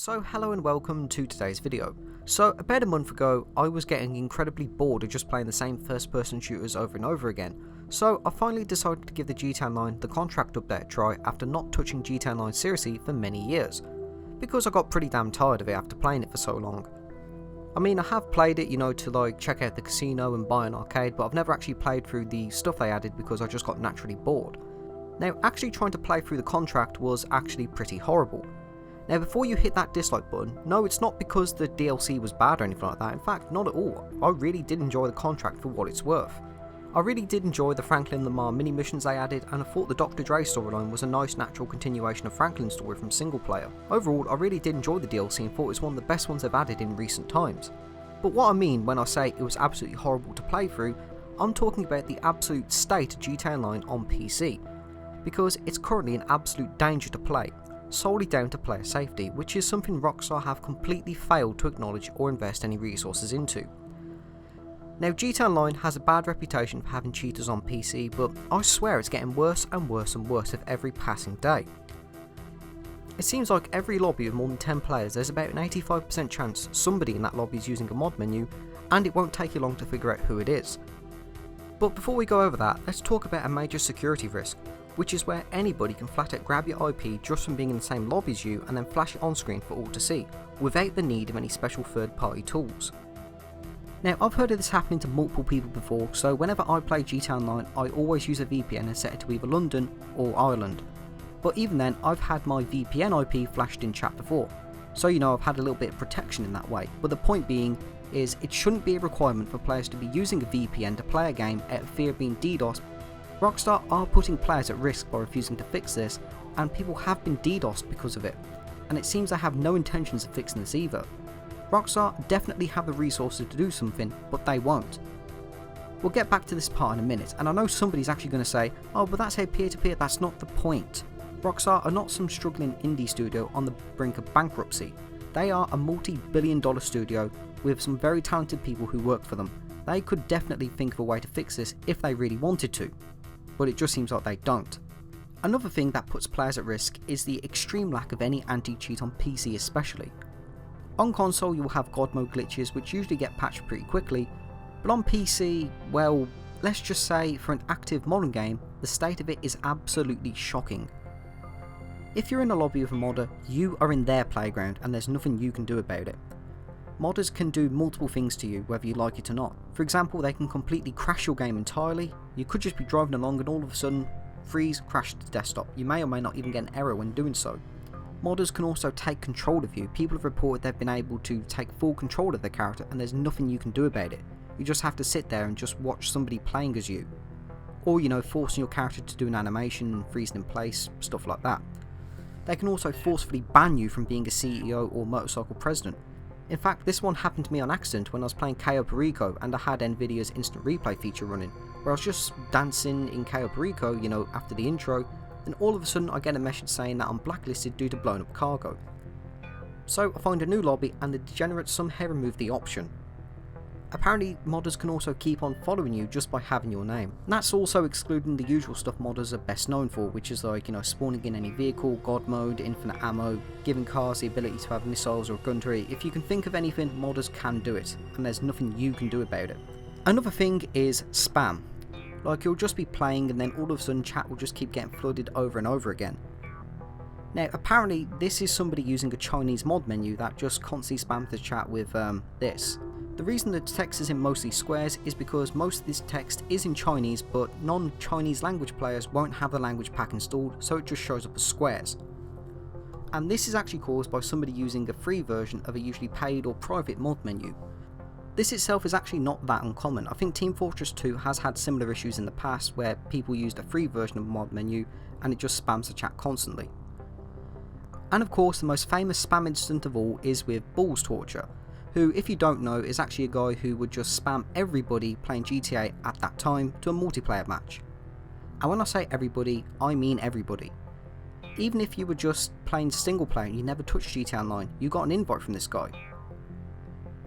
So hello and welcome to today's video. So about a month ago I was getting incredibly bored of just playing the same first person shooters over and over again, so I finally decided to give the GTA Online the contract update a try after not touching GTA Online seriously for many years, because I got pretty damn tired of it after playing it for so long. I mean, I have played it, to check out the casino and buy an arcade, but I've never actually played through the stuff they added because I just got naturally bored. Now actually trying to play through the contract was actually pretty horrible. Now before you hit that dislike button, no, it's not because the DLC was bad or anything like that. In fact, not at all. I really did enjoy the contract for what it's worth. I really did enjoy the Franklin Lamar mini missions they added, and I thought the Dr. Dre storyline was a nice natural continuation of Franklin's story from single player. Overall, I really did enjoy the DLC and thought it was one of the best ones they've added in recent times. But what I mean when I say it was absolutely horrible to play through, I'm talking about the absolute state of GTA Online on PC, because it's currently an absolute danger to play, solely down to player safety, which is something Rockstar have completely failed to acknowledge or invest any resources into. Now GTA Online has a bad reputation for having cheaters on PC, but I swear it's getting worse and worse and worse with every passing day. It seems like every lobby of more than 10 players there's about an 85% chance somebody in that lobby is using a mod menu, and it won't take you long to figure out who it is. But before we go over that, let's talk about a major security risk, which is where anybody can flat out grab your IP just from being in the same lobby as you and then flash it on screen for all to see, without the need of any special third party tools. Now I've heard of this happening to multiple people before, so whenever I play GTA Online I always use a VPN and set it to either London or Ireland. But even then I've had my VPN IP flashed in chat before, so I've had a little bit of protection in that way. But the point being is it shouldn't be a requirement for players to be using a VPN to play a game out of fear of being DDoSed. Rockstar are putting players at risk by refusing to fix this, and people have been DDoSed because of it, and it seems they have no intentions of fixing this either. Rockstar definitely have the resources to do something, but they won't. We'll get back to this part in a minute, and I know somebody's actually going to say, oh, but that's how peer-to-peer, that's not the point. Rockstar are not some struggling indie studio on the brink of bankruptcy. They are a multi-billion-dollar studio with some very talented people who work for them. They could definitely think of a way to fix this if they really wanted to, but it just seems like they don't. Another thing that puts players at risk is the extreme lack of any anti-cheat on PC especially. On console you will have God mode glitches which usually get patched pretty quickly, but on PC, well, let's just say for an active modern game, the state of it is absolutely shocking. If you're in a lobby with a modder, you are in their playground and there's nothing you can do about it. Modders can do multiple things to you whether you like it or not. For example, they can completely crash your game entirely. You could just be driving along and all of a sudden freeze, crash the desktop. You may or may not even get an error when doing so. Modders can also take control of you. People have reported they've been able to take full control of their character and there's nothing you can do about it. You just have to sit there and just watch somebody playing as you. Or forcing your character to do an animation, freezing in place, stuff like that. They can also forcefully ban you from being a CEO or motorcycle president. In fact, this one happened to me on accident when I was playing Cayo Perico and I had Nvidia's instant replay feature running, where I was just dancing in Cayo Perico, after the intro, and all of a sudden I get a message saying that I'm blacklisted due to blown up cargo. So I find a new lobby and the degenerates somehow remove the option. Apparently modders can also keep on following you just by having your name. And that's also excluding the usual stuff modders are best known for, which is like, spawning in any vehicle, God mode, infinite ammo, giving cars the ability to have missiles or gun turret. If you can think of anything, modders can do it, and there's nothing you can do about it. Another thing is spam. Like you'll just be playing and then all of a sudden chat will just keep getting flooded over and over again. Now apparently this is somebody using a Chinese mod menu that just constantly spams the chat with this. The reason the text is in mostly squares is because most of this text is in Chinese, but non-Chinese language players won't have the language pack installed, so it just shows up as squares. And this is actually caused by somebody using a free version of a usually paid or private mod menu. This itself is actually not that uncommon. I think Team Fortress 2 has had similar issues in the past where people used a free version of a mod menu and it just spams the chat constantly. And of course the most famous spam incident of all is with Balls Torture, who, if you don't know, is actually a guy who would just spam everybody playing GTA at that time to a multiplayer match. And when I say everybody, I mean everybody. Even if you were just playing single player and you never touched GTA Online, you got an invite from this guy.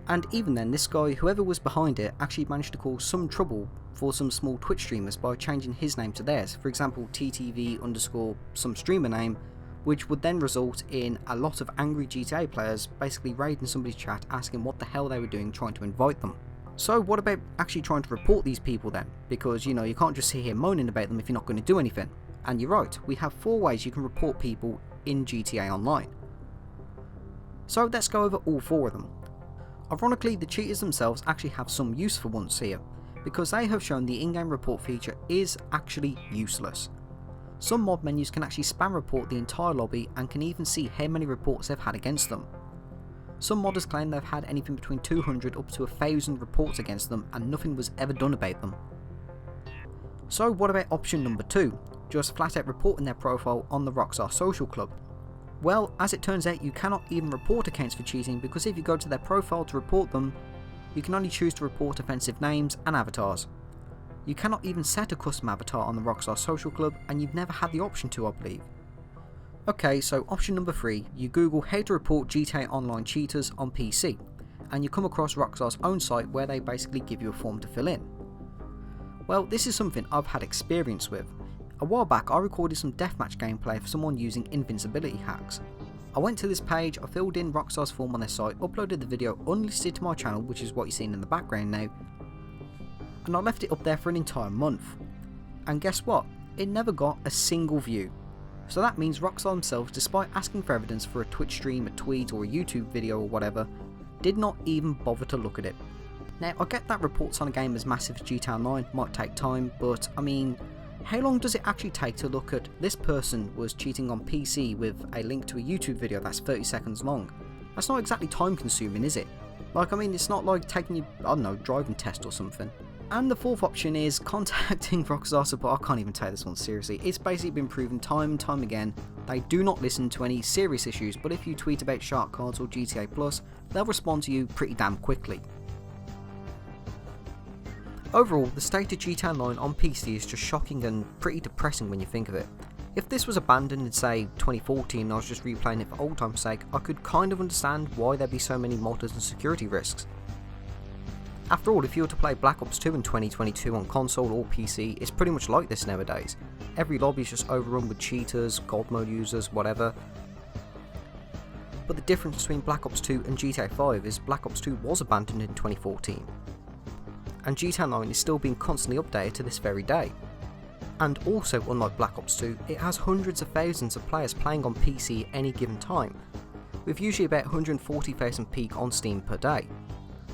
And even then, this guy, whoever was behind it, actually managed to cause some trouble for some small Twitch streamers by changing his name to theirs. For example, TTV underscore some streamer name which would then result in a lot of angry GTA players basically raiding somebody's chat asking what the hell they were doing trying to invite them. So what about actually trying to report these people then? Because you can't just sit here moaning about them if you're not going to do anything. And you're right, we have 4 ways you can report people in GTA Online. So let's go over all 4 of them. Ironically, the cheaters themselves actually have some useful ones here, because they have shown the in-game report feature is actually useless. Some mod menus can actually spam report the entire lobby and can even see how many reports they've had against them. Some modders claim they've had anything between 200 up to 1,000 reports against them and nothing was ever done about them. So what about option number 2, just flat out reporting their profile on the Rockstar Social Club? Well, as it turns out, you cannot even report accounts for cheating, because if you go to their profile to report them, you can only choose to report offensive names and avatars. You cannot even set a custom avatar on the Rockstar Social Club, and you've never had the option to, I believe. Okay, so option number 3, you Google how to report GTA Online cheaters on PC, and you come across Rockstar's own site where they basically give you a form to fill in. Well, this is something I've had experience with. A while back I recorded some deathmatch gameplay for someone using invincibility hacks. I went to this page, I filled in Rockstar's form on their site, uploaded the video unlisted to my channel, which is what you're seeing in the background now, and I left it up there for an entire month. And guess what? It never got a single view. So that means Rockstar themselves, despite asking for evidence for a Twitch stream, a tweet or a YouTube video or whatever, did not even bother to look at it. Now I get that reports on a game as massive as GTA Online might take time, but I mean, how long does it actually take to look at this person was cheating on PC with a link to a YouTube video that's 30 seconds long? That's not exactly time consuming, is it? Like, I mean, it's not like taking your, I don't know, driving test or something. And the 4th option is contacting Rockstar support. I can't even take this one seriously. It's basically been proven time and time again, they do not listen to any serious issues, but if you tweet about shark cards or GTA Plus, they'll respond to you pretty damn quickly. Overall, the state of GTA Online on PC is just shocking and pretty depressing when you think of it. If this was abandoned in say 2014 and I was just replaying it for old time's sake, I could kind of understand why there'd be so many modders and security risks. After all, if you were to play Black Ops 2 in 2022 on console or PC, it's pretty much like this nowadays. Every lobby is just overrun with cheaters, god mode users, whatever. But the difference between Black Ops 2 and GTA 5 is Black Ops 2 was abandoned in 2014. And GTA 9 is still being constantly updated to this very day. And also, unlike Black Ops 2, it has hundreds of thousands of players playing on PC at any given time, with usually about 140,000 peak on Steam per day.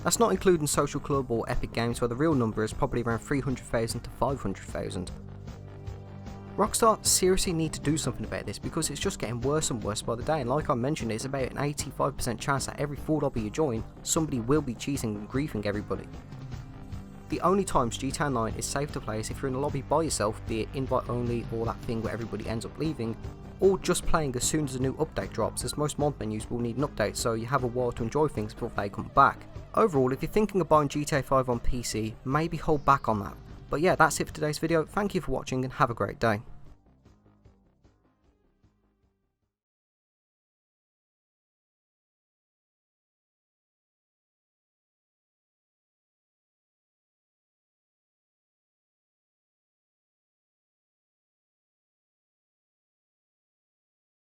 That's not including Social Club or Epic Games, where the real number is probably around 300,000 to 500,000. Rockstar seriously need to do something about this, because it's just getting worse and worse by the day, and like I mentioned, it's about an 85% chance that every full lobby you join, somebody will be cheating and griefing everybody. The only times GTA Online is safe to play is if you're in a lobby by yourself, be it invite only or that thing where everybody ends up leaving, or just playing as soon as a new update drops, as most mod menus will need an update, so you have a while to enjoy things before they come back. Overall, if you're thinking of buying GTA 5 on PC, maybe hold back on that. But yeah, that's it for today's video. Thank you for watching and have a great day.